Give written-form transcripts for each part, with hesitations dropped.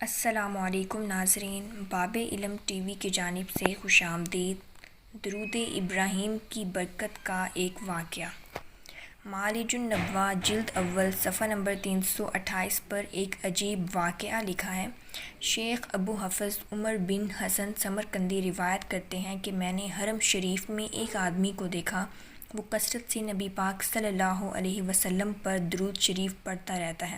السلام علیکم ناظرین، باب علم ٹی وی کی جانب سے خوش آمدید۔ درود ابراہیم کی برکت کا ایک واقعہ۔ معالج النبوہ جلد اول صفحہ نمبر 328 پر ایک عجیب واقعہ لکھا ہے۔ شیخ ابو حفص عمر بن حسن سمرقندی روایت کرتے ہیں کہ میں نے حرم شریف میں ایک آدمی کو دیکھا، وہ کثرت سے نبی پاک صلی اللہ علیہ وسلم پر درود شریف پڑھتا رہتا ہے،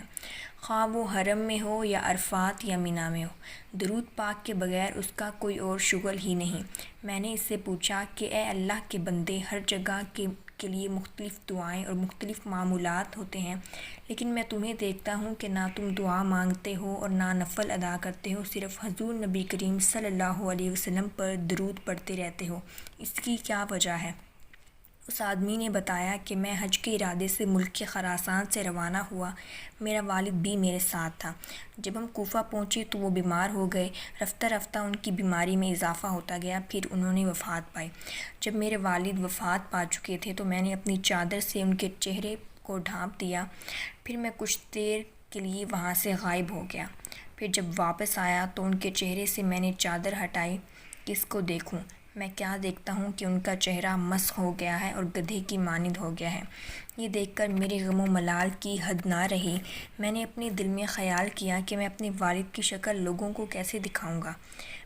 خواہ وہ حرم میں ہو یا عرفات یا منی میں ہو۔ درود پاک کے بغیر اس کا کوئی اور شغل ہی نہیں۔ میں نے اس سے پوچھا کہ اے اللہ کے بندے، ہر جگہ کے لیے مختلف دعائیں اور مختلف معمولات ہوتے ہیں، لیکن میں تمہیں دیکھتا ہوں کہ نہ تم دعا مانگتے ہو اور نہ نفل ادا کرتے ہو، صرف حضور نبی کریم صلی اللہ علیہ وسلم پر درود پڑھتے رہتے ہو، اس کی کیا وجہ ہے؟ اس آدمی نے بتایا کہ میں حج کے ارادے سے ملک خراسان سے روانہ ہوا، میرا والد بھی میرے ساتھ تھا۔ جب ہم کوفہ پہنچے تو وہ بیمار ہو گئے، رفتہ رفتہ ان کی بیماری میں اضافہ ہوتا گیا، پھر انہوں نے وفات پائی۔ جب میرے والد وفات پا چکے تھے تو میں نے اپنی چادر سے ان کے چہرے کو ڈھانپ دیا، پھر میں کچھ دیر کے لیے وہاں سے غائب ہو گیا۔ پھر جب واپس آیا تو ان کے چہرے سے میں نے چادر ہٹائی، کس کو دیکھوں؟ میں کیا دیکھتا ہوں کہ ان کا چہرہ مسخ ہو گیا ہے اور گدھے کی مانند ہو گیا ہے۔ یہ دیکھ کر میرے غم و ملال کی حد نہ رہی۔ میں نے اپنے دل میں خیال کیا کہ میں اپنے والد کی شکل لوگوں کو کیسے دکھاؤں گا۔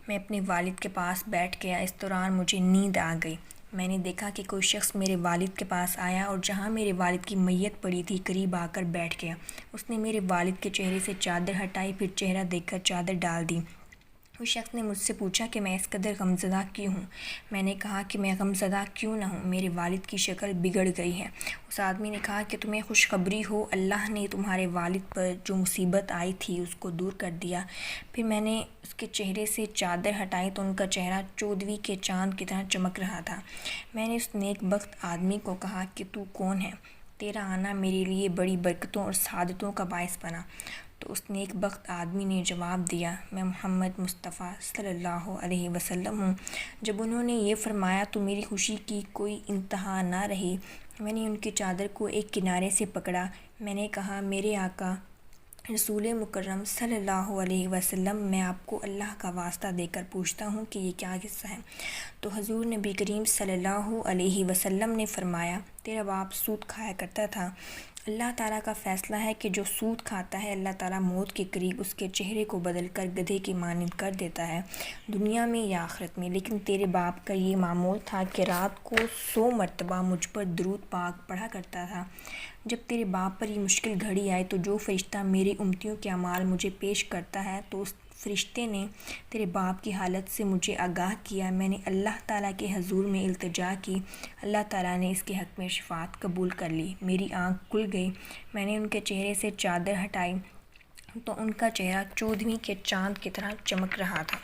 میں اپنے والد کے پاس بیٹھ گیا، اس دوران مجھے نیند آ گئی۔ میں نے دیکھا کہ کوئی شخص میرے والد کے پاس آیا اور جہاں میرے والد کی میت پڑی تھی قریب آ کر بیٹھ گیا۔ اس نے میرے والد کے چہرے سے چادر ہٹائی، پھر چہرہ دیکھ کر چادر ڈال دی۔ اس شخص نے مجھ سے پوچھا کہ میں اس قدر غمزدہ کیوں ہوں؟ میں نے کہا کہ میں غمزدہ کیوں نہ ہوں، میرے والد کی شکل بگڑ گئی ہے۔ اس آدمی نے کہا کہ تمہیں خوشخبری ہو، اللہ نے تمہارے والد پر جو مصیبت آئی تھی اس کو دور کر دیا۔ پھر میں نے اس کے چہرے سے چادر ہٹائی تو ان کا چہرہ 14ویں کے چاند کی طرح چمک رہا تھا۔ میں نے اس نیک بخت آدمی کو کہا کہ تو کون ہے؟ تیرا آنا میرے لیے بڑی برکتوں اور سعادتوں کا باعث بنا۔ تو اس نیک بخت آدمی نے جواب دیا، میں محمد مصطفیٰ صلی اللہ علیہ وسلم ہوں۔ جب انہوں نے یہ فرمایا تو میری خوشی کی کوئی انتہا نہ رہی۔ میں نے ان کی چادر کو ایک کنارے سے پکڑا۔ میں نے کہا، میرے آقا رسول مکرم صلی اللہ علیہ وسلم، میں آپ کو اللہ کا واسطہ دے کر پوچھتا ہوں کہ یہ کیا قصہ ہے؟ تو حضور نبی کریم صلی اللہ علیہ وسلم نے فرمایا، تیرا باپ سود کھایا کرتا تھا۔ اللہ تعالیٰ کا فیصلہ ہے کہ جو سود کھاتا ہے، اللہ تعالیٰ موت کے قریب اس کے چہرے کو بدل کر گدھے کی مانند کر دیتا ہے، دنیا میں یا آخرت میں۔ لیکن تیرے باپ کا یہ معمول تھا کہ رات کو 100 مرتبہ مجھ پر درود پاک پڑھا کرتا تھا۔ جب تیرے باپ پر یہ مشکل گھڑی آئی تو جو فرشتہ میری امتیوں کے اعمال مجھے پیش کرتا ہے، تو اس فرشتے نے تیرے باپ کی حالت سے مجھے آگاہ کیا۔ میں نے اللہ تعالیٰ کے حضور میں التجا کی، اللہ تعالیٰ نے اس کے حق میں شفاعت قبول کر لی۔ میری آنکھ کھل گئی۔ میں نے ان کے چہرے سے چادر ہٹائی تو ان کا چہرہ 14ویں کے چاند کی طرح چمک رہا تھا۔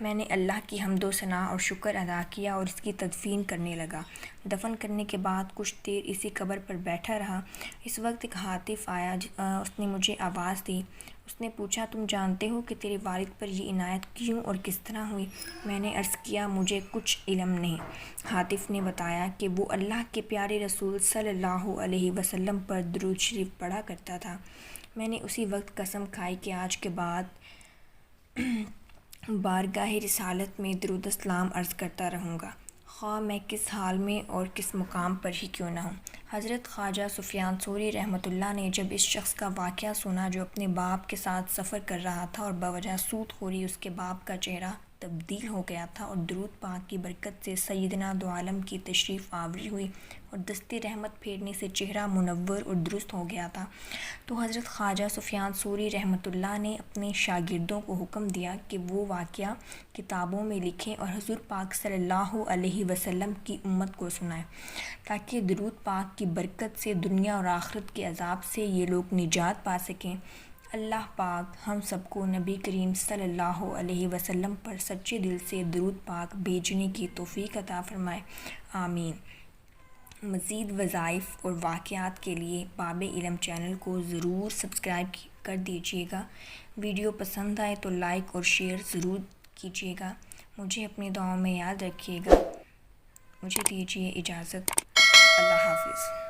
میں نے اللہ کی حمد و ثنا اور شکر ادا کیا اور اس کی تدفین کرنے لگا۔ دفن کرنے کے بعد کچھ دیر اسی قبر پر بیٹھا رہا۔ اس وقت ایک ہاتف آیا، اس نے مجھے آواز دی۔ اس نے پوچھا، تم جانتے ہو کہ تیرے والد پر یہ عنایت کیوں اور کس طرح ہوئی؟ میں نے عرض کیا، مجھے کچھ علم نہیں۔ ہاتف نے بتایا کہ وہ اللہ کے پیارے رسول صلی اللہ علیہ وسلم پر درود شریف پڑھا کرتا تھا۔ میں نے اسی وقت قسم کھائی کہ آج کے بعد بارگاہ رسالت میں درود و سلام عرض کرتا رہوں گا، خواہ میں کس حال میں اور کس مقام پر ہی کیوں نہ ہوں۔ حضرت خواجہ سفیان ثوری رحمۃ اللہ نے جب اس شخص کا واقعہ سنا جو اپنے باپ کے ساتھ سفر کر رہا تھا اور بوجہ سود خوری اس کے باپ کا چہرہ تبدیل ہو گیا تھا اور درود پاک کی برکت سے سیدنا دو عالم کی تشریف آوری ہوئی اور دست رحمت پھیرنے سے چہرہ منور اور درست ہو گیا تھا، تو حضرت خواجہ سفیان ثوری رحمۃ اللہ نے اپنے شاگردوں کو حکم دیا کہ وہ واقعہ کتابوں میں لکھیں اور حضور پاک صلی اللہ علیہ وسلم کی امت کو سنائیں، تاکہ درود پاک کی برکت سے دنیا اور آخرت کے عذاب سے یہ لوگ نجات پا سکیں۔ اللہ پاک ہم سب کو نبی کریم صلی اللہ علیہ وسلم پر سچے دل سے درود پاک بھیجنے کی توفیق عطا فرمائے، آمین۔ مزید وظائف اور واقعات کے لیے باب علم چینل کو ضرور سبسکرائب کر دیجیے گا۔ ویڈیو پسند آئے تو لائک اور شیئر ضرور کیجیے گا۔ مجھے اپنی دعاؤں میں یاد رکھیے گا۔ مجھے دیجیے اجازت۔ اللہ حافظ۔